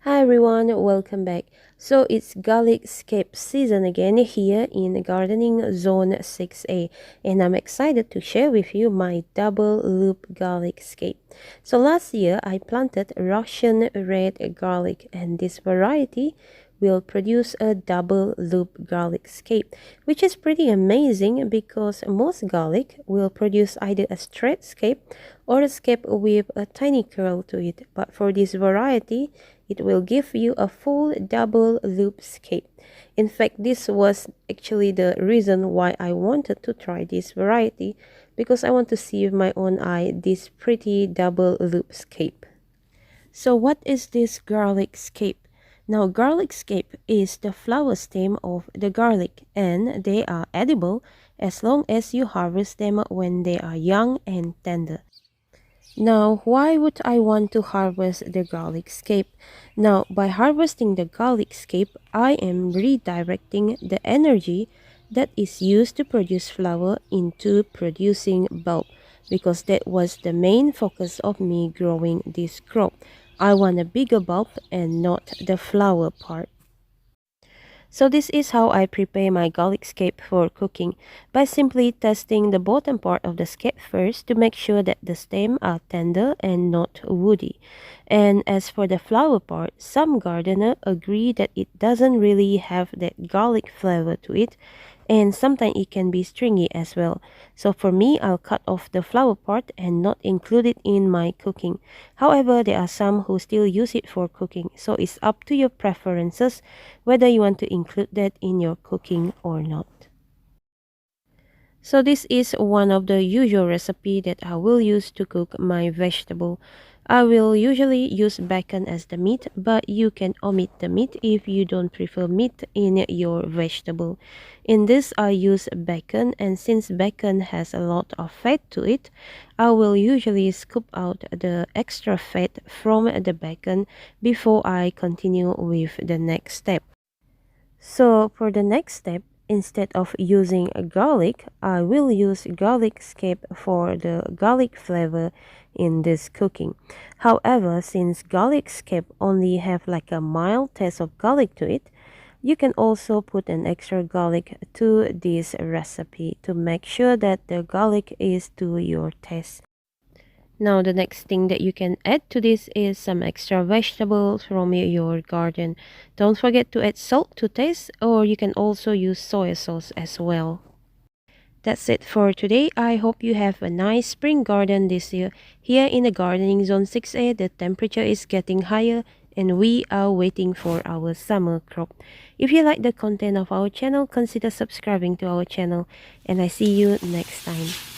Hi everyone, welcome back. So it's garlic scape season again here in gardening zone 6A, and I'm excited to share with you my double loop garlic scape. So last year I planted Russian red garlic, and this variety will produce a double loop garlic scape, which is pretty amazing because most garlic will produce either a straight scape or a scape with a tiny curl to it. But for this variety, it will give you a full double loop scape. In fact, this was actually the reason why I wanted to try this variety, because I want to see with my own eye this pretty double loop scape. So what is this garlic scape? Now, garlic scape is the flower stem of the garlic, and they are edible as long as you harvest them when they are young and tender. Now, why would I want to harvest the garlic scape? Now, by harvesting the garlic scape, I am redirecting the energy that is used to produce flower into producing bulb, because that was the main focus of me growing this crop. I want a bigger bulb and not the flower part. So this is how I prepare my garlic scape for cooking, by simply testing the bottom part of the scape first to make sure that the stems are tender and not woody. And as for the flower part, some gardeners agree that it doesn't really have that garlic flavor to it, and sometimes it can be stringy as well. So for me, I'll cut off the flower part and not include it in my cooking. However, there are some who still use it for cooking, so it's up to your preferences whether you want to include that in your cooking or not. So this is one of the usual recipe that I will use to cook my vegetable. I will usually use bacon as the meat, but you can omit the meat if you don't prefer meat in your vegetable. In this, I use bacon, and since bacon has a lot of fat to it, I will usually scoop out the extra fat from the bacon before I continue with the next step. So for the next step, instead of using garlic, I will use garlic scape for the garlic flavor in this cooking. However, since garlic scape only have like a mild taste of garlic to it, you can also put an extra garlic to this recipe to make sure that the garlic is to your taste. Now the next thing that you can add to this is some extra vegetables from your garden. Don't forget to add salt to taste, or you can also use soy sauce as well. That's it for today. I hope you have a nice spring garden this year. Here in the gardening zone 6A, the temperature is getting higher and we are waiting for our summer crop. If you like the content of our channel, consider subscribing to our channel, and I see you next time.